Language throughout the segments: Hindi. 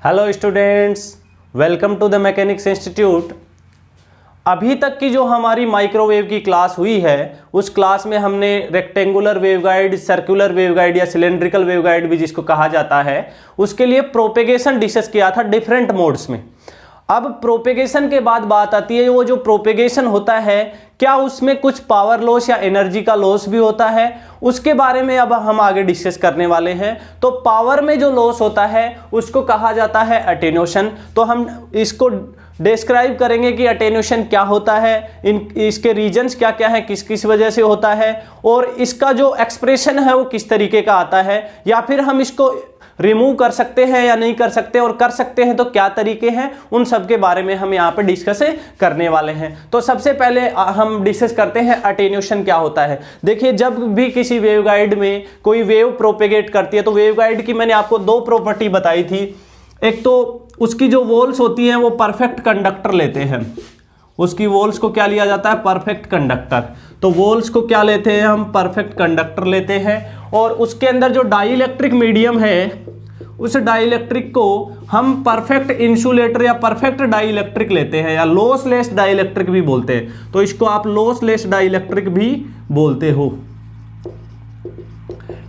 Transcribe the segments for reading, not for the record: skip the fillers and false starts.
Hello students, welcome to the mechanics institute. अभी तक की जो हमारी माइक्रोवेव की क्लास हुई है उस क्लास में हमने रेक्टेंगुलर वेवगाइड, सर्कुलर वेवगाइड या सिलेंड्रिकल वेवगाइड भी जिसको कहा जाता है, उसके लिए प्रोपेगेशन डिस्कस किया था डिफरेंट मोड्स में। अब प्रोपेगेशन के बाद बात आती है, वो जो प्रोपेगेशन होता है क्या उसमें कुछ पावर लॉस या एनर्जी का लॉस भी होता है, उसके बारे में अब हम आगे डिस्कस करने वाले हैं। तो पावर में जो लॉस होता है उसको कहा जाता है अटेन्यूएशन। तो हम इसको डिस्क्राइब करेंगे कि अटेन्यूएशन क्या होता है, इसके रीजन्स क्या क्या है, किस किस वजह से होता है, और इसका जो एक्सप्रेशन है वो किस तरीके का आता है, या फिर हम इसको रिमूव कर सकते हैं या नहीं कर सकते, और कर सकते हैं तो क्या तरीके हैं, उन सब के बारे में हम यहाँ पे डिस्कस करने वाले हैं। तो सबसे पहले हम डिस्कस करते हैं अटेन्यूएशन क्या होता है। देखिए, जब भी किसी वेवगाइड में कोई वेव प्रोपेगेट करती है तो वेवगाइड की मैंने आपको दो प्रॉपर्टी बताई थी। एक तो उसकी जो वॉल्स होती हैं वो परफेक्ट कंडक्टर लेते हैं, उसकी वॉल्स को क्या लिया जाता है, परफेक्ट कंडक्टर। तो वॉल्स को क्या लेते हैं हम, परफेक्ट कंडक्टर लेते हैं। और उसके अंदर जो डाइइलेक्ट्रिक मीडियम है उस डाइइलेक्ट्रिक को हम परफेक्ट इंसुलेटर या परफेक्ट डाइइलेक्ट्रिक लेते हैं, या लॉसलेस डाइइलेक्ट्रिक भी बोलते हैं। तो इसको आप लॉसलेस डाइइलेक्ट्रिक भी बोलते हो,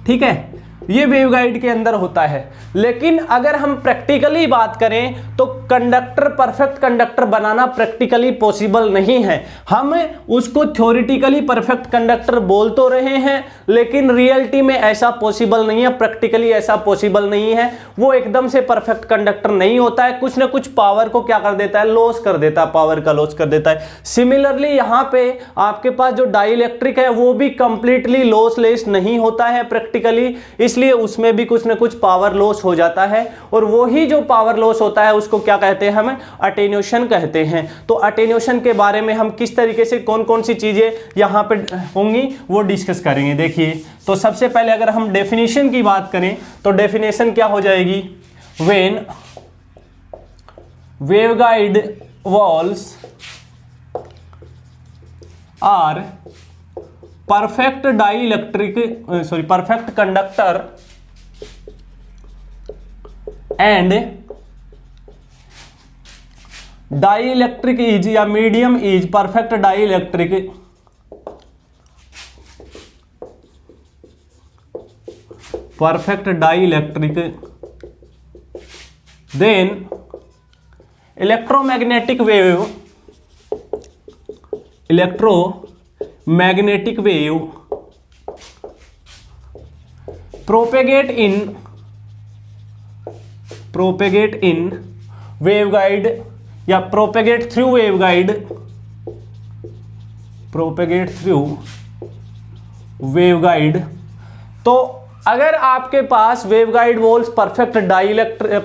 ठीक है। ये वेवगाइड के अंदर होता है। लेकिन अगर हम प्रैक्टिकली बात करें तो कंडक्टर, परफेक्ट कंडक्टर बनाना प्रैक्टिकली पॉसिबल नहीं है। हम उसको थ्योरेटिकली परफेक्ट कंडक्टर बोल तो रहे हैं, लेकिन रियलिटी में ऐसा पॉसिबल नहीं है, प्रैक्टिकली ऐसा पॉसिबल नहीं है। वो एकदम से परफेक्ट कंडक्टर नहीं होता है, कुछ ना कुछ पावर को क्या कर देता है, लॉस कर देता है, पावर का लॉस कर देता है। सिमिलरली यहाँ पे आपके पास जो डाइइलेक्ट्रिक है वो भी कंप्लीटली लॉसलेस नहीं होता है प्रैक्टिकली, इसलिए उसमें भी कुछ ना कुछ पावर लॉस हो जाता है। और वही जो पावर लॉस होता है उसको क्या कहते हैं, हम अटेन्यूएशन कहते हैं। तो अटेन्यूएशन के बारे में हम किस तरीके से कौन कौन सी चीजें यहाँ पे होंगी वो डिस्कस करेंगे। देखिए, तो सबसे पहले अगर हम डेफिनेशन की बात करें तो डेफिनेशन क्या हो जाएगी, when waveguide walls are perfect dielectric perfect conductor and dielectric is या medium is perfect dielectric, perfect dielectric, then electromagnetic wave propagate in waveguide या propagate through waveguide। तो अगर आपके पास waveguide walls perfect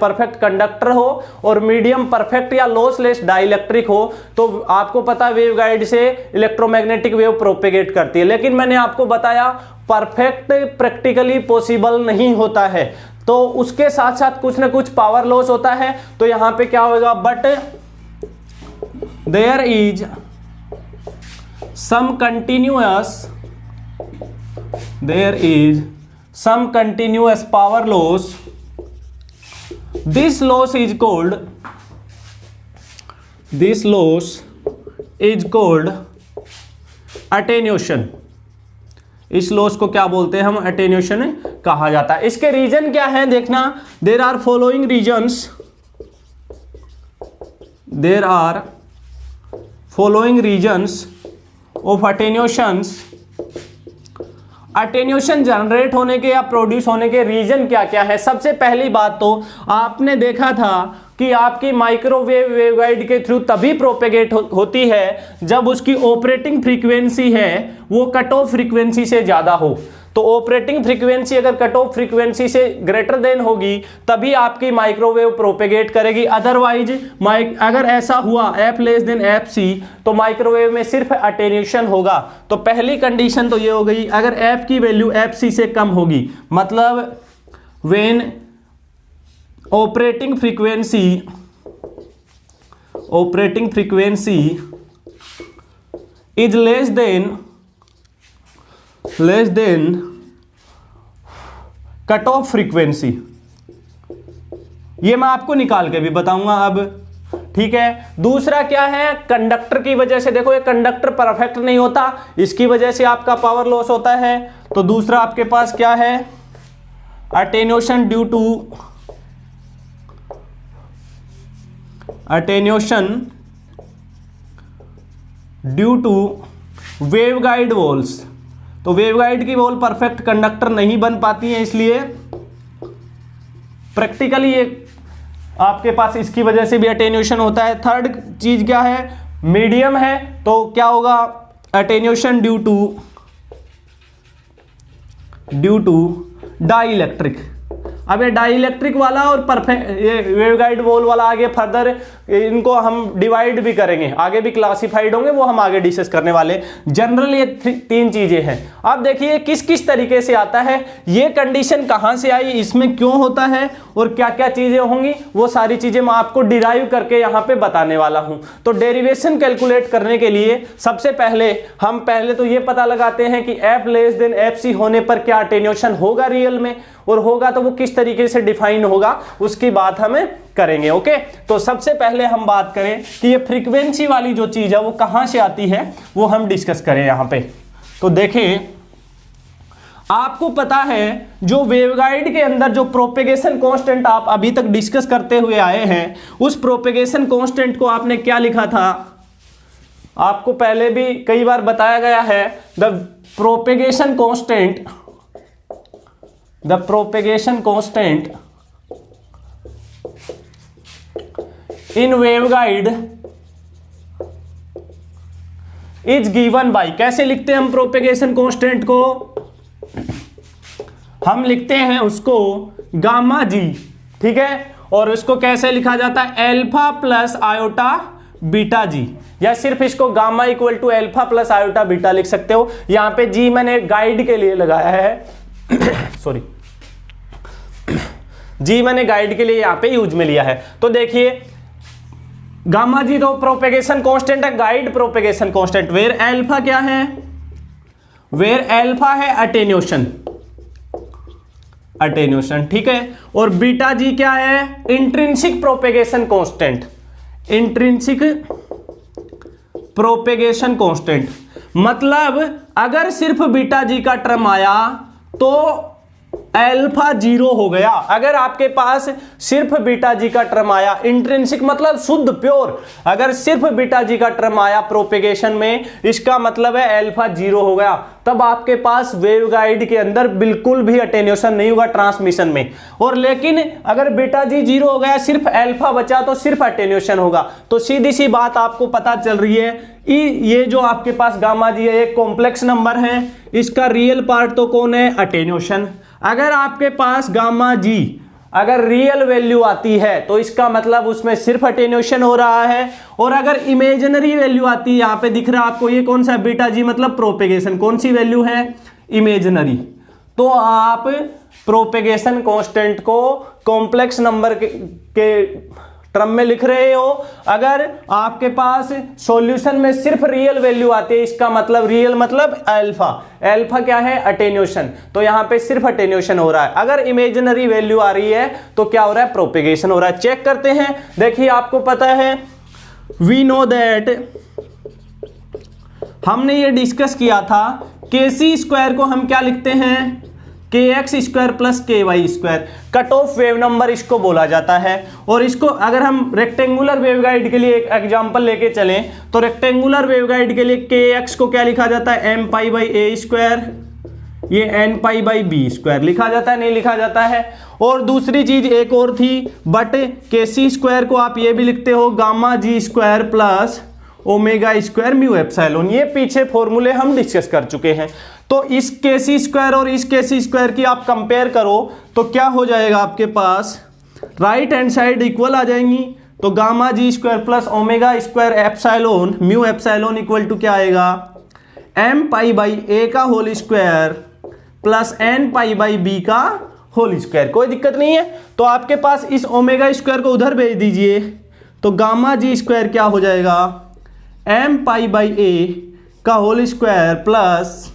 perfect conductor हो और मीडियम परफेक्ट या लॉसलेस डाइइलेक्ट्रिक हो तो आपको पता है वेवगाइड से इलेक्ट्रोमैग्नेटिक वेव प्रोपेगेट करती है। लेकिन मैंने आपको बताया परफेक्ट प्रैक्टिकली पॉसिबल नहीं होता है, तो उसके साथ साथ कुछ ना कुछ पावर लॉस होता है। तो यहां पे क्या होगा, but there is some continuous power loss. This loss is called attenuation। इस लॉस को क्या बोलते हैं हम, अटेन्यूएशन कहा जाता है। इसके रीजन क्या है देखना, there are following reasons of attenuations. Attenuation generate होने के या प्रोड्यूस होने के रीजन क्या क्या है। सबसे पहली बात तो आपने देखा था कि आपकी माइक्रोवेव वेवगाइड के थ्रू तभी प्रोपेगेट होती है जब उसकी ऑपरेटिंग फ्रीक्वेंसी है वो कट ऑफ फ्रीक्वेंसी से ज्यादा हो। तो ऑपरेटिंग फ्रीक्वेंसी अगर कट ऑफ फ्रीक्वेंसी से ग्रेटर देन होगी तभी आपकी माइक्रोवेव प्रोपेगेट करेगी। अदरवाइज अगर ऐसा हुआ f less than f c तो माइक्रोवेव में सिर्फ अटेन्यूएशन होगा। तो पहली कंडीशन तो ये हो गई, अगर एफ की वैल्यू एफ सी से कम होगी, मतलब when operating frequency is less than cut off frequency ये मैं आपको निकाल के भी बताऊंगा अब, ठीक है। दूसरा क्या है, कंडक्टर की वजह से, देखो ये कंडक्टर परफेक्ट नहीं होता, इसकी वजह से आपका पावर लॉस होता है। तो दूसरा आपके पास क्या है, attenuation due to waveguide walls. तो वेवगाइड की वॉल परफेक्ट कंडक्टर नहीं बन पाती है, इसलिए प्रैक्टिकली ये आपके पास इसकी वजह से भी अटेन्यूएशन होता है। थर्ड चीज क्या है, मीडियम है, तो क्या होगा, attenuation due to dielectric. अब ये डाई इलेक्ट्रिक वाला और परफेक्ट ये वेवगाइड वॉल वाला आगे फर्दर इनको हम डिवाइड भी करेंगे, आगे भी क्लासिफाइड होंगे, वो हम आगे डिस्कस करने वाले। जनरल ये तीन चीजें हैं। अब देखिए किस किस तरीके से आता है, ये कंडीशन कहां से आई, इसमें क्यों होता है और क्या क्या चीजें होंगी, वो सारी चीजें मैं आपको डिराइव करके यहां पे बताने वाला हूं। तो डेरिवेशन कैलकुलेट करने के लिए सबसे पहले हम तो ये पता लगाते हैं कि F लेस देन FC होने पर क्या अटेन्यूएशन होगा रियल में, और होगा तो वो किस तरीके से डिफाइन होगा, उसकी बात हमें करेंगे। ओके, तो सबसे पहले हम बात करें कि ये फ्रीक्वेंसी वाली जो चीज है वो कहां से आती है, वो हम डिस्कस करें यहां पे। तो देखें, आपको पता है जो वेवगाइड के अंदर जो प्रोपेगेशन कांस्टेंट आप अभी तक डिस्कस करते हुए आए हैं, उस प्रोपेगेशन कांस्टेंट को आपने क्या लिखा था, आपको पहले भी कई बार बताया गया है, the propagation constant in waveguide is given by, कैसे लिखते हैं हम प्रोपेगेशन कांस्टेंट को, हम लिखते हैं उसको गामा जी, ठीक है। और उसको कैसे लिखा जाता है, alpha plus iota beta g, या सिर्फ इसको gamma equal to alpha plus iota beta लिख सकते हो। यहां पे जी मैंने गाइड के लिए लगाया है सॉरी, जी मैंने गाइड के लिए यहां पे यूज में लिया है। तो देखिए गामा जी तो प्रोपेगेशन कांस्टेंट है, guide propagation constant, where alpha क्या है, वेयर एल्फा है अटेन्यूएशन, ठीक है। और बीटा जी क्या है, intrinsic propagation constant, intrinsic propagation constant. मतलब अगर सिर्फ बीटा जी का टर्म आया तो अल्फा 0 हो गया। अगर आपके पास सिर्फ बीटा जी का टर्म आया, इंट्रिंसिक मतलब शुद्ध प्योर, अगर सिर्फ बीटा जी का टर्म आया प्रोपेगेशन में, इसका मतलब है अल्फा 0 हो गया। तब आपके पास वेवगाइड के अंदर बिल्कुल भी अटेन्यूएशन नहीं होगा ट्रांसमिशन में। और लेकिन अगर बीटा जी 0 हो गया, सिर्फ अल्फा बचा, तो सिर्फ अटेन्यूएशन होगा। तो सीधी सी बात आपको पता चल रही है, ये जो आपके पास गामा जी है एक कॉम्प्लेक्स नंबर है, इसका रियल पार्ट तो कौन है, अटेन्यूएशन। अगर आपके पास गामा जी अगर रियल वैल्यू आती है तो इसका मतलब उसमें सिर्फ अटेन्यूएशन हो रहा है। और अगर इमेजिनरी वैल्यू आती है, यहां पे दिख रहा है आपको ये कौन सा, बीटा जी मतलब प्रोपेगेशन, कौन सी वैल्यू है, इमेजिनरी, तो आप प्रोपेगेशन कांस्टेंट को कॉम्प्लेक्स नंबर के टर्म में लिख रहे हो। अगर आपके पास सॉल्यूशन में सिर्फ रियल वैल्यू आती है, इसका मतलब रियल मतलब अल्फा, अल्फा क्या है, अटेन्यूएशन, तो यहां पे सिर्फ अटेन्यूएशन हो रहा है। अगर इमेजिनरी वैल्यू आ रही है तो क्या हो रहा है, प्रोपेगेशन हो रहा है। चेक करते हैं, देखिए आपको पता है, वी नो दैट, हमने ये डिस्कस किया था, KC स्क्वायर को हम क्या लिखते हैं, KX square plus KY square, cut off wave number इसको बोला जाता है। और इसको अगर हम रेक्टेंगुलर वेवगाइड के लिए एक एग्जांपल लेके चलें, तो रेक्टेंगुलर वेवगाइड के लिए KX को क्या लिखा जाता है, m pi by a square, ये n pi by b square लिखा जाता है, नहीं लिखा जाता है। और दूसरी चीज एक और थी, बट KC स्क्वायर को आप ये भी लिखते हो gamma g square plus omega square mu epsilon, ये पीछे फॉर्मूले हम डिस्कस कर चुके हैं। तो इस KC स्क्वायर और इस KC स्क्वायर की आप कंपेयर करो तो क्या हो जाएगा, आपके पास राइट हैंड साइड इक्वल आ जाएंगी। तो gamma g square plus omega square epsilon mu epsilon equal to क्या आएगा, m पाई बाई a का whole square plus n pi by b का होल स्क्वायर। कोई दिक्कत नहीं है। तो आपके पास इस ओमेगा स्क्वायर को उधर भेज दीजिए, तो गामा जी स्क्वायर क्या हो जाएगा, m पाई बाई a का whole square plus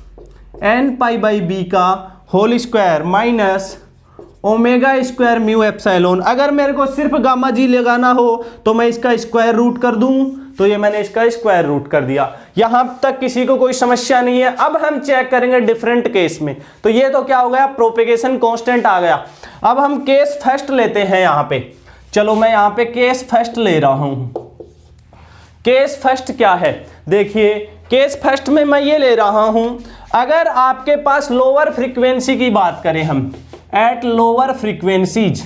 n pi by b का whole square minus omega square mu epsilon. अगर मेरे को सिर्फ गामा जी लगाना हो तो मैं इसका स्क्वायर रूट कर दूं, तो ये मैंने इसका स्क्वायर रूट कर दिया। यहां तक किसी को कोई समस्या नहीं है। अब हम चेक करेंगे डिफरेंट केस में। तो ये तो क्या हो गया, प्रोपेगेशन कांस्टेंट आ गया। अब हम केस फर्स्ट लेते हैं यहां पे। चलो मैं यहां पे केस फर्स्ट ले रहा हूं। केस फर्स्ट क्या है, देखिए केस फर्स्ट में मैं ये ले रहा हूं, अगर आपके पास लोअर फ्रीक्वेंसी की बात करें हम, at lower frequencies,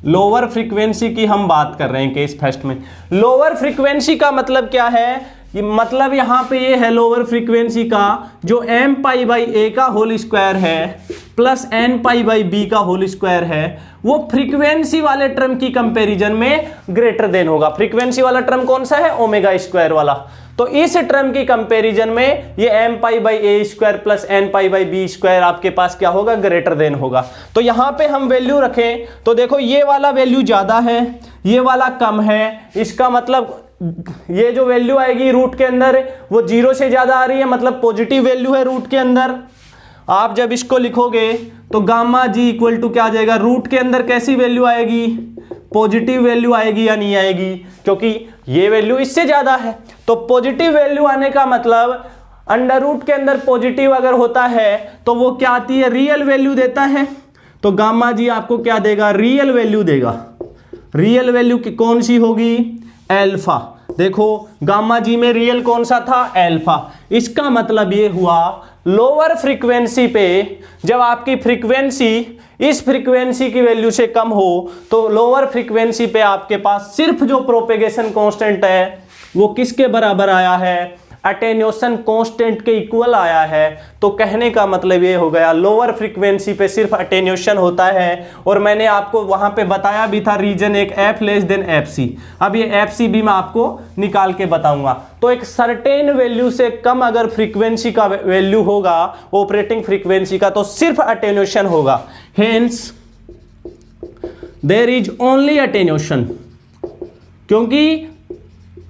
lower frequency की हम बात कर रहे हैं केस फर्स्ट में। लोअर फ्रीक्वेंसी का मतलब क्या है, ये मतलब यहां पे ये है लोअर फ्रीक्वेंसी का जो m पाई बाई a का होल स्क्वायर है plus n pi by b का होल स्क्वायर है, वो फ्रीक्वेंसी वाले टर्म की कंपैरिजन में ग्रेटर देन होगा। फ्रीक्वेंसी वाला टर्म कौन सा है, ओमेगा स्क्वायर वाला। तो इस टर्म की कंपैरिजन में ये m pi by a square plus n pi by b square आपके पास क्या होगा, ग्रेटर देन होगा। तो यहां पे हम वैल्यू रखें तो देखो ये वाला वैल्यू ज्यादा है, ये वाला कम है। इसका मतलब ये जो वैल्यू आएगी रूट के अंदर वो 0 से ज्यादा आ रही है, मतलब पॉजिटिव वैल्यू है रूट के अंदर। आप जब इसको लिखोगे तो गामा जी इक्वल टू क्या आ जाएगा, रूट के अंदर कैसी वैल्यू आएगी, पॉजिटिव वैल्यू आएगी या नहीं आएगी, क्योंकि ये वैल्यू इससे ज्यादा है। तो पॉजिटिव वैल्यू आने का मतलब अंडर रूट के अंदर पॉजिटिव अगर होता है तो वो क्या आती है, रियल वैल्यू देता है। तो गामा जी आपको क्या देगा, रियल वैल्यू देगा। रियल वैल्यू की कौन सी होगी, एल्फा। देखो गामा जी में रियल कौन सा था, एल्फा। इसका मतलब ये हुआ लोअर फ्रीक्वेंसी पे जब आपकी फ्रीक्वेंसी इस फ्रीक्वेंसी की वैल्यू से कम हो तो लोअर फ्रीक्वेंसी पे आपके पास सिर्फ जो प्रोपेगेशन कांस्टेंट है वो किसके बराबर आया है, अटेन्यूएशन कांस्टेंट के इक्वल आया है। तो कहने का मतलब ये हो गया लोअर फ्रीक्वेंसी पे सिर्फ अटेन्यूएशन होता है। और मैंने आपको वहां पे बताया भी था रीजन एक f less than f c. अब ये एफ सी भी मैं आपको निकाल के बताऊंगा। तो एक सर्टेन वैल्यू से कम अगर फ्रीक्वेंसी का वैल्यू होगा ऑपरेटिंग फ्रीक्वेंसी का तो सिर्फ अटेन्यूएशन होगा। Hence there is only attenuation, क्योंकि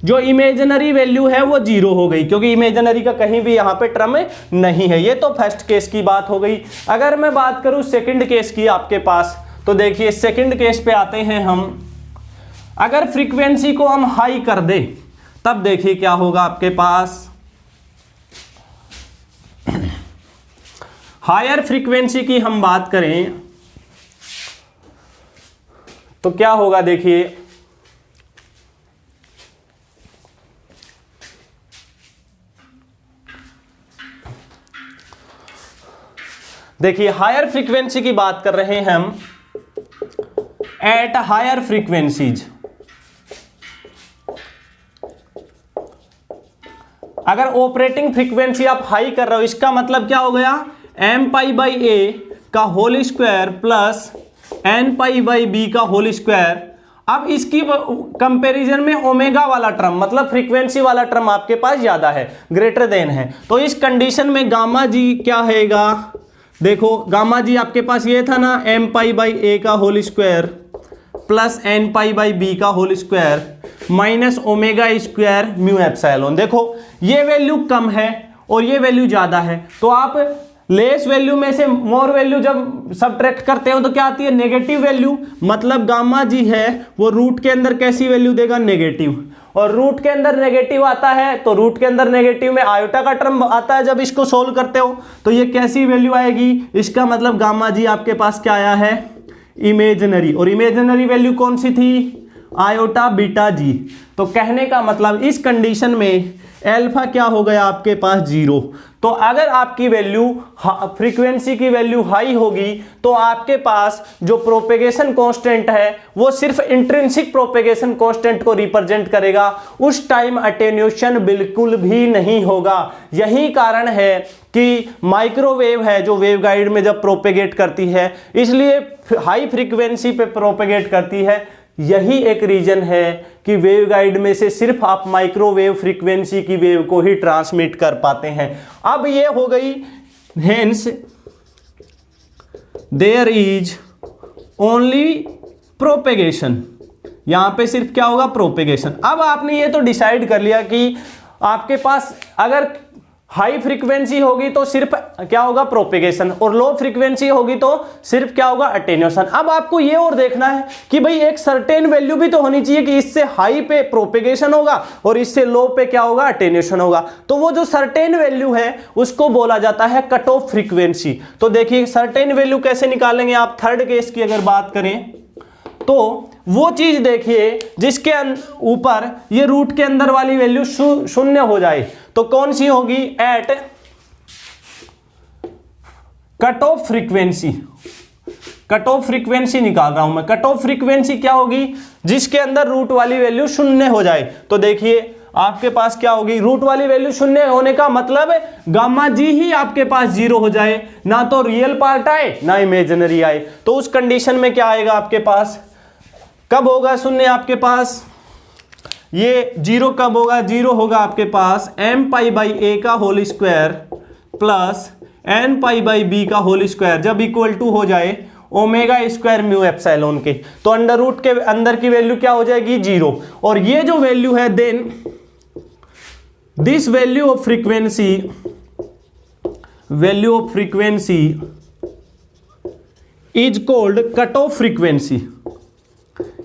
जो इमेजिनरी वैल्यू है वो 0 हो गई, क्योंकि इमेजिनरी का कहीं भी यहां पे टर्म नहीं है। ये तो फर्स्ट केस की बात हो गई। अगर मैं बात करूं सेकंड केस की आपके पास, तो देखिए सेकंड केस पे आते हैं हम। अगर फ्रीक्वेंसी को हम हाई कर दे तब देखिए क्या होगा आपके पास, हायर फ्रीक्वेंसी की हम बात करें तो क्या होगा, देखिए देखिए हायर फ्रीक्वेंसी की बात कर रहे हैं हम। एट हायर फ्रीक्वेंसीज अगर ऑपरेटिंग फ्रीक्वेंसी आप हाई कर रहे हो, इसका मतलब क्या हो गया, m पाई बाई a का whole square plus n pi by b का होल स्क्वायर। अब इसकी कंपैरिजन में ओमेगा वाला टर्म मतलब फ्रीक्वेंसी वाला टर्म आपके पास ज्यादा है, ग्रेटर देन है। तो इस कंडीशन में गामा जी क्या हैगा, देखो गामा जी आपके पास ये था ना, m पाई बाई a का whole square plus n pi by b का whole square minus omega square mu epsilon. देखो ये वैल्यू कम है और ये वैल्यू ज्यादा है, तो आप लेस वैल्यू में से मोर वैल्यू जब सबट्रैक्ट करते हो तो क्या आती है, नेगेटिव वैल्यू। मतलब गामा जी है वो रूट के अंदर कैसी वैल्यू देगा, नेगेटिव। और रूट के अंदर नेगेटिव आता है तो रूट के अंदर नेगेटिव में आयोटा का टर्म आता है। जब इसको सोल्व करते हो तो ये कैसी वैल्यू आएगी, इसका मतलब गामा जी आपके पास क्या आया है, इमेजिनरी। और इमेजिनरी वैल्यू कौन सी थी, आयोटा बीटा जी। तो कहने का मतलब इस कंडीशन में एल्फा क्या हो गया आपके पास, 0। तो अगर आपकी वैल्यू फ्रीक्वेंसी की वैल्यू हाई होगी तो आपके पास जो प्रोपेगेशन कांस्टेंट है वो सिर्फ इंट्रिंसिक प्रोपेगेशन कांस्टेंट को रिप्रेजेंट करेगा। उस टाइम अटेन्यूएशन बिल्कुल भी नहीं होगा। यही कारण है कि माइक्रोवेव है जो वेवगाइड में जब प्रोपेगेट करती है इसलिए हाई फ्रीक्वेंसी पे प्रोपेगेट करती है। यही एक रीजन है कि वेवगाइड में से सिर्फ आप माइक्रोवेव फ्रीक्वेंसी की वेव को ही ट्रांसमिट कर पाते हैं। अब ये हो गई, hence there is only propagation. यहां पे सिर्फ क्या होगा, प्रोपेगेशन। अब आपने ये तो डिसाइड कर लिया कि आपके पास अगर हाई फ्रीक्वेंसी होगी तो सिर्फ क्या होगा, प्रोपेगेशन, और लो फ्रीक्वेंसी होगी तो सिर्फ क्या होगा, अटेन्यूएशन। अब आपको ये और देखना है कि भाई एक सर्टेन वैल्यू भी तो होनी चाहिए कि इससे हाई पे प्रोपेगेशन होगा और इससे लो पे क्या होगा, अटेन्यूएशन होगा। तो वो जो सर्टेन वैल्यू है उसको बोला जाता है कट ऑफ फ्रीक्वेंसी। तो देखिए सर्टेन वैल्यू कैसे निकालेंगे आप, थर्ड केस की अगर बात करें तो वो चीज देखिए जिसके ऊपर ये रूट के अंदर वाली वैल्यू शून्य हो जाए, तो कौन सी होगी, at cut off frequency. Cut off frequency निकाल रहा हूं मैं, कट ऑफ फ्रीक्वेंसी क्या होगी, जिसके अंदर रूट वाली वैल्यू शून्य हो जाए। तो देखिए आपके पास क्या होगी, रूट वाली वैल्यू शून्य होने का मतलब गामा जी ही आपके पास जीरो हो जाए, ना तो रियल पार्ट आए ना इमेजिनरी आए। तो उस कंडीशन में क्या आएगा आपके पास, कब होगा शून्य आपके पास, ये जीरो कब होगा, जीरो होगा आपके पास एम पाई बाई ए का whole square plus n pi by b का होल स्क्वायर जब इक्वल टू हो जाए ओमेगा स्क्वायर म्यू एप्सिलॉन के। तो अंडर रूट के अंदर की वैल्यू क्या हो जाएगी, जीरो। और ये जो वैल्यू है then this value of frequency is called cut off frequency.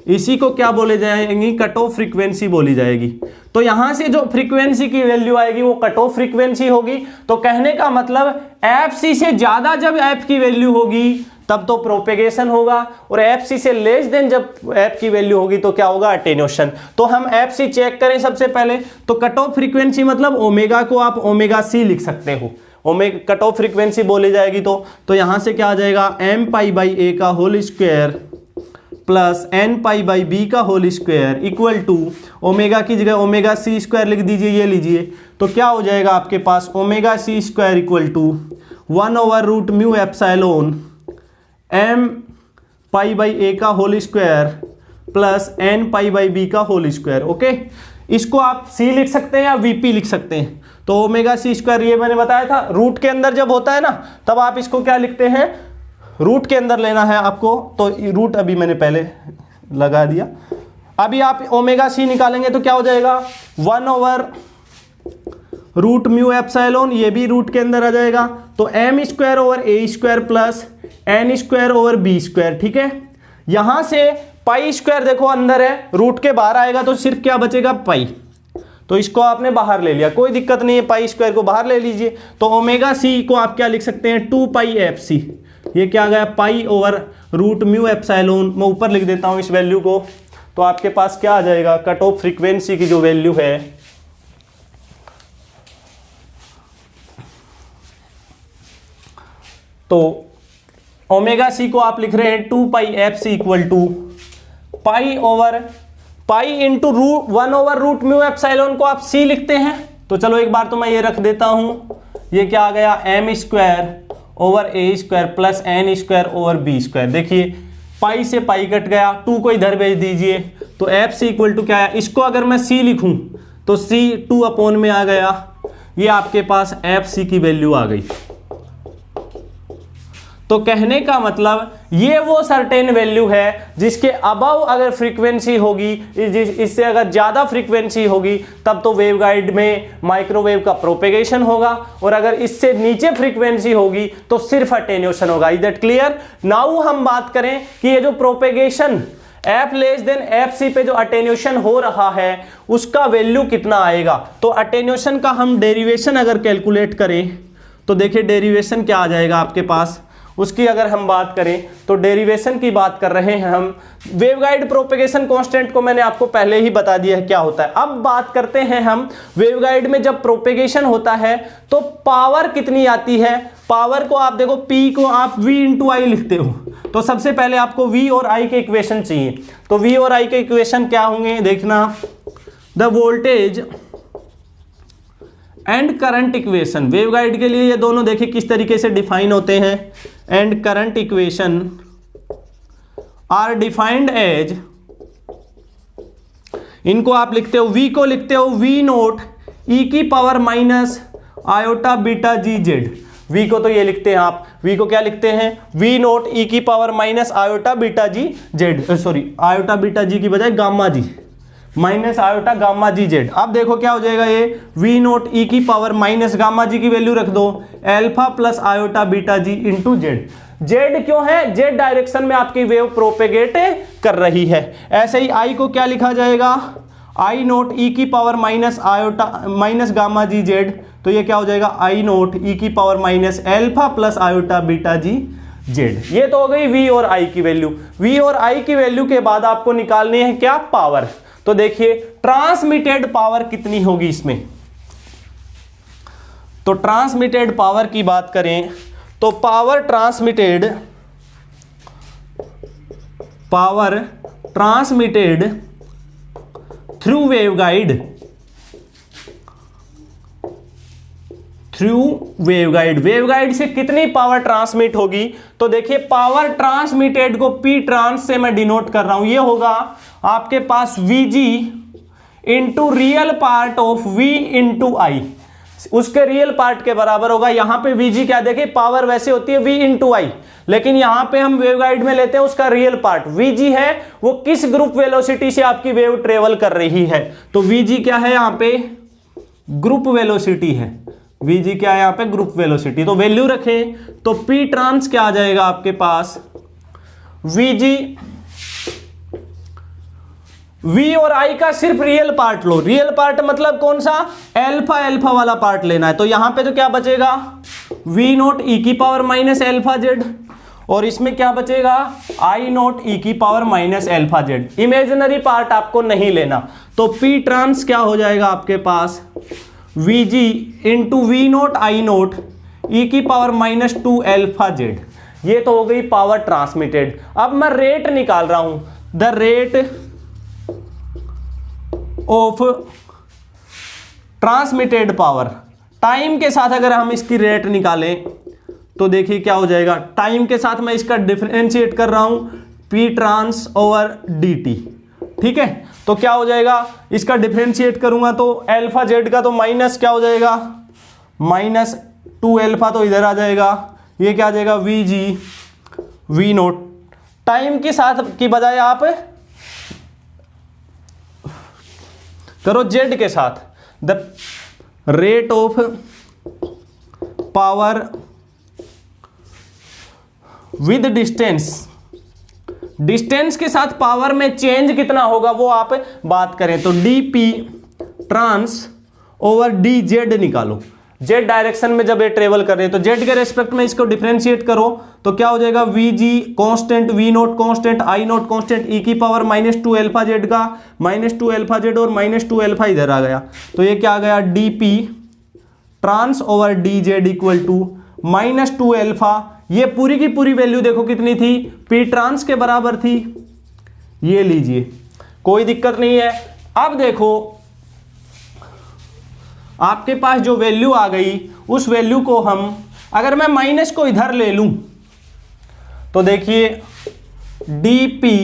इसी को क्या बोले जाएंगी, कट ऑफ फ्रीक्वेंसी बोली जाएगी। तो यहां से जो फ्रीक्वेंसी की वैल्यू आएगी वो कट ऑफ फ्रीक्वेंसी होगी। तो कहने का मतलब एफ सी से ज्यादा जब एफ की वैल्यू होगी तब तो प्रोपेगेशन होगा, और एफ सी से लेस देन जब एफ की वैल्यू होगी तो क्या होगा, अटेन्यूएशन। तो हम एफ सी चेक करें सबसे पहले, तो कट ऑफ फ्रीक्वेंसी मतलब ओमेगा को आप ओमेगा सी लिख सकते हो, ओमेगा कट ऑफ फ्रीक्वेंसी बोली जाएगी। तो यहां से क्या आ जाएगा, एम पाई बाई ए का whole square plus n pi by b का whole square equal to omega की जगह ओमेगा सी स्क्वायर लिख दीजिए, ये लीजिए। तो क्या हो जाएगा आपके पास, omega c square equal to 1/रूट mu epsilon m pi by a का whole square plus n pi by b का होल स्क्वायर। ओके, इसको आप सी लिख सकते हैं या वीपी लिख सकते हैं। तो ओमेगा सी स्क्वायर ये मैंने बताया था, रूट के अंदर जब होता है ना तब आप इसको क्या लिखते हैं, रूट के अंदर लेना है आपको। तो रूट अभी मैंने पहले लगा दिया। अभी आप ओमेगा सी निकालेंगे तो क्या हो जाएगा, 1/रूट म्यू एप्सिलॉन, ये भी रूट के अंदर आ जाएगा। तो m square over a square plus n square over b square. ठीक है, यहां से पाई स्क्वायर देखो अंदर है, रूट के बाहर आएगा तो सिर्फ क्या बचेगा, पाई। तो इसको आपने बाहर ले लिया, कोई दिक्कत नहीं है, पाई स्क्वायर को बाहर ले लीजिए। तो ओमेगा सी को आप क्या लिख सकते हैं, 2 पाई एफ सी। ये क्या आ गया, pi over root mu epsilon. मैं ऊपर लिख देता हूं इस वैल्यू को। तो आपके पास क्या आ जाएगा, कट ऑफ फ्रीक्वेंसी की जो वैल्यू है तो ओमेगा सी को आप लिख रहे हैं 2 pi f c equal to pi over pi into 1/रूट म्यू एप्सिलॉन को आप सी लिखते हैं। तो चलो एक बार तो मैं ये रख देता हूं, ये क्या आ गया, m square over a square plus n square over b square. देखिए पाई से पाई कट गया, 2 को इधर भेज दीजिए। तो एफ सी इक्वल टू क्या है, इसको अगर मैं सी लिखूं तो सी 2 अपॉन में आ गया, ये आपके पास एफ सी की वैल्यू आ गई। तो कहने का मतलब ये वो सर्टेन वैल्यू है जिसके अबव अगर फ्रीक्वेंसी होगी, इससे अगर ज्यादा फ्रीक्वेंसी होगी तब तो वेवगाइड में माइक्रोवेव का प्रोपेगेशन होगा, और अगर इससे नीचे फ्रीक्वेंसी होगी तो सिर्फ अटेन्यूएशन होगा। Is that clear? नाउ हम बात करें कि ये जो propagation f less than f c पे जो अटेन्यूएशन हो रहा है उसका वैल्यू कितना आएगा। तो अटेन्यूएशन का हम डेरिवेशन अगर कैलकुलेट करें तो देखिए डेरिवेशन क्या आ जाएगा आपके पास, उसकी अगर हम बात करें तो डेरिवेशन की बात कर रहे हैं हम। वेवगाइड प्रोपेगेशन कांस्टेंट को मैंने आपको पहले ही बता दिया है क्या होता है। अब बात करते हैं हम वेवगाइड में जब प्रोपेगेशन होता है तो पावर कितनी आती है। पावर को आप देखो, P को आप V इंटू आई लिखते हो, तो सबसे पहले आपको V और I के इक्वेशन चाहिए। तो V और I के इक्वेशन क्या होंगे देखना, the voltage and current equation. Waveguide के लिए ये दोनों देखिए किस तरीके से डिफाइन होते हैं। And current equation are defined as, इनको आप लिखते हो, V को लिखते हो V नोट E की power minus iota beta g z. V को तो ये लिखते हैं आप, V को क्या लिखते हैं, V नोट E की power minus iota beta g Z, sorry iota beta जी की बजाय गामा जी, minus iota gamma g Z. अब देखो क्या हो जाएगा, ये वी नोट ई की पावर माइनस गामा जी की वैल्यू रख दो, एल्फा प्लस आयोटा बीटा जी इंटू जेड। जेड क्यों है, जेड डायरेक्शन में आपकी वेव प्रोपेगेट कर रही है। ऐसे ही आई को क्या लिखा जाएगा, आई नोट ई की power minus iota minus gamma g z, तो ये क्या हो जाएगा, आई नोट ई की power minus alpha plus iota beta g z. ये तो हो गई वी और आई की वैल्यू। वी और आई की वैल्यू के बाद आपको निकालनी है क्या, पावर। तो देखिए ट्रांसमिटेड पावर कितनी होगी इसमें, तो ट्रांसमिटेड पावर की बात करें तो power transmitted through waveguide waveguide से कितनी पावर ट्रांसमिट होगी। तो देखिए पावर ट्रांसमिटेड को पी ट्रांस से मैं डिनोट कर रहा हूं, ये होगा आपके पास Vg into real part of V into I, उसके रियल पार्ट के बराबर होगा। यहां पे Vg क्या, देखिए पावर वैसे होती है V इंटू आई, लेकिन यहां पे हम वेवगाइड में लेते हैं उसका रियल पार्ट। Vg है वो किस ग्रुप वेलोसिटी से आपकी वेव ट्रेवल कर रही है, तो Vg क्या है, यहां पे ग्रुप वेलोसिटी है। Vg क्या है यहां पे, ग्रुप वेलोसिटी। तो वैल्यू रखें तो P ट्रांस क्या आ जाएगा आपके पास, Vg, V और I का सिर्फ रियल पार्ट लो, रियल पार्ट मतलब कौन सा, एल्फा वाला पार्ट लेना है। तो यहां पे तो क्या बचेगा, V नोट ई की पावर माइनस एल्फा जेड, और इसमें क्या बचेगा, I नोट ई की power minus alpha Z. Imaginary part आपको नहीं लेना, तो P ट्रांस क्या हो जाएगा आपके पास, Vg into V naught I naught e की पावर माइनस 2 एल्फा जेड। ये तो हो गई पावर ट्रांसमिटेड। अब मैं रेट निकाल रहा हूं, the rate of transmitted power. Time के साथ अगर हम इसकी रेट निकालें तो देखिए क्या हो जाएगा, टाइम के साथ मैं इसका डिफरेंशिएट कर रहा हूं, P trans over d t, ठीक है। तो क्या हो जाएगा, इसका डिफरेंशिएट करूंगा तो एल्फा जेड का तो माइनस क्या हो जाएगा, माइनस 2 एल्फा तो इधर आ जाएगा, ये क्या आ जाएगा, we g v naught. Time के साथ की बजाय आप करो जेड के साथ, the rate of power with distance के साथ पावर में चेंज कितना होगा वो आप बात करें। तो d P trans over d z निकालो, जेड डायरेक्शन में जब ये ट्रेवल कर रहे हैं तो जेड के रेस्पेक्ट में इसको डिफरेंशिएट करो तो क्या हो जाएगा, we g constant, V naught constant, I naught constant, e की पावर माइनस 2 एल्फा जेड का माइनस 2 एल्फा जेड और माइनस 2 एल्फा इधर आ गया, तो ये क्या आ गया, d P trans over d z equal to minus 2 alpha. ये पूरी की पूरी वैल्यू देखो कितनी थी, पी ट्रांस के बराबर थी, ये लीजिए, कोई दिक्कत नहीं है। अब देखो आपके पास जो वैल्यू आ गई उस वैल्यू को हम, अगर मैं माइनस को इधर ले लूं तो देखिए d P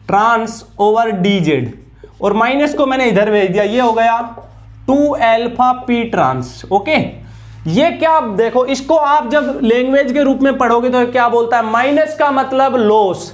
trans over d z, और माइनस को मैंने इधर भेज दिया, ये हो गया 2 एल्फा पी ट्रांस। ओके, ये क्या, देखो इसको आप जब लैंग्वेज के रूप में पढ़ोगे तो क्या बोलता है, माइनस का मतलब लॉस,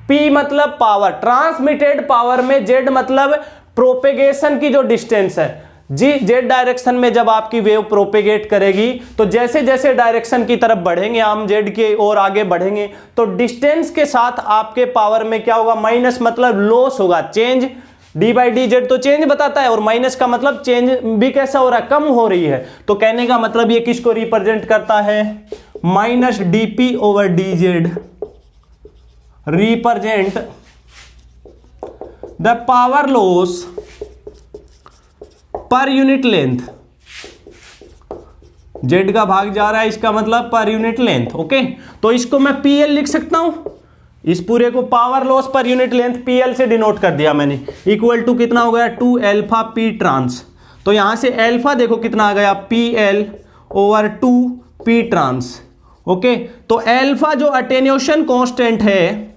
पी मतलब पावर, ट्रांसमिटेड पावर में जेड मतलब प्रोपेगेशन की जो डिस्टेंस है जी, जेड डायरेक्शन में जब आपकी वेव प्रोपेगेट करेगी तो जैसे जैसे डायरेक्शन की तरफ बढ़ेंगे हम जेड के और आगे बढ़ेंगे तो डिस्टेंस के साथ आपके पावर में क्या होगा, माइनस मतलब लॉस होगा, change. D by D Z तो चेंज बताता है और माइनस का मतलब चेंज भी कैसा हो रहा है, कम हो रही है। तो कहने का मतलब ये किसको रिप्रेजेंट करता है, minus D P over d Z represent the power loss per unit length. Z का भाग जा रहा है, इसका मतलब पर यूनिट लेंथ। ओके, तो इसको मैं पीएल लिख सकता हूं, इस पूरे को power loss per unit length PL से डिनोट कर दिया मैंने, इक्वल टू कितना हो गया, 2 एल्फा पी ट्रांस। तो यहां से एल्फा देखो कितना आ गया, PL over 2 P trans. Okay, तो एल्फा जो अटेन्यूएशन कांस्टेंट है,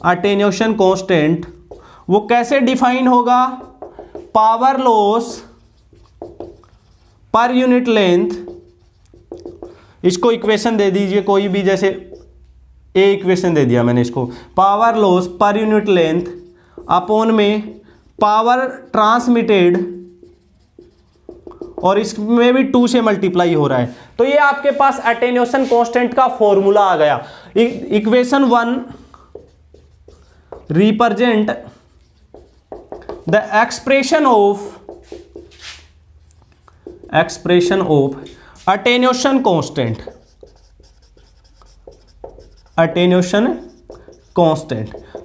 अटेन्यूएशन कांस्टेंट वो कैसे डिफाइन होगा, power loss per unit length. इसको इक्वेशन दे दीजिए कोई भी, जैसे ए इक्वेशन दे दिया मैंने इसको, power loss per unit length upon में पावर ट्रांसमिटेड, और इसमें भी 2 से मल्टीप्लाई हो रहा है। तो ये आपके पास अटेन्यूएशन कांस्टेंट का फॉर्मूला आ गया। Equation 1 represent the expression of attenuation constant.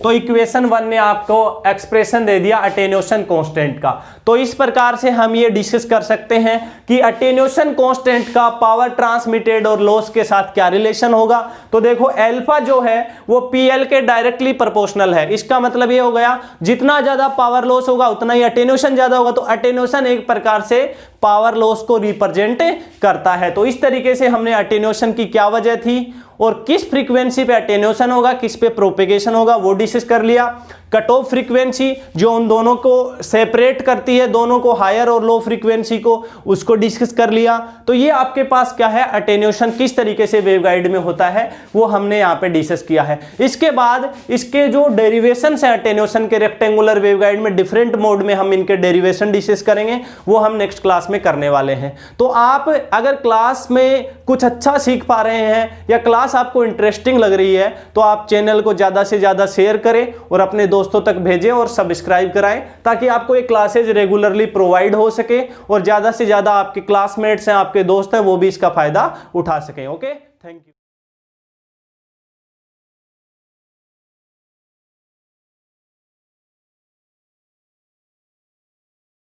तो इक्वेशन 1 ने आपको एक्सप्रेशन दे दिया अटेन्यूएशन कांस्टेंट का। तो इस प्रकार से हम ये डिस्कस कर सकते हैं कि अटेन्यूएशन कांस्टेंट का पावर ट्रांसमिटेड और लॉस के साथ क्या रिलेशन होगा। तो देखो अल्फा जो है वो पीएल के डायरेक्टली प्रोपोर्शनल है। इसका मतलब ये हो गया जितना ज्यादा पावर लॉस होगा उतना ही अटेन्यूएशन ज्यादा होगा। तो अटेन्यूएशन एक प्रकार से पावर लॉस को रिप्रेजेंट करता है। तो इस तरीके से हमने अटेन्यूएशन की क्या वजह थी और किस फ्रीक्वेंसी पे अटेन्यूएशन होगा, किस पे प्रोपेगेशन होगा, वो डिस्कस कर लिया। कट ऑफ फ्रीक्वेंसी जो उन दोनों को सेपरेट करती है, दोनों को हायर और लो फ्रीक्वेंसी को, उसको डिस्कस कर लिया। तो ये आपके पास क्या है, अटेन्यूएशन किस तरीके से वेवगाइड में होता है वो हमने यहाँ पे डिस्कस किया है। इसके बाद इसके जो डेरिवेशन है अटेन्यूएशन के रेक्टेंगुलर वेवगाइड में, डिफरेंट मोड में हम इनके डेरिवेशन डिस्कस करेंगे, वो हम नेक्स्ट क्लास में करने वाले हैं। तो आप अगर क्लास में कुछ अच्छा सीख पा रहे हैं या क्लास आपको इंटरेस्टिंग लग रही है तो आप चैनल को ज्यादा से ज्यादा शेयर करें और अपने दोस्तों तक भेजें और सब्सक्राइब कराएं, ताकि आपको ये क्लासेज रेगुलरली प्रोवाइड हो सके और ज्यादा से ज्यादा आपके क्लासमेट्स हैं, आपके दोस्त हैं, वो भी इसका फायदा उठा सकें। Okay, thank you.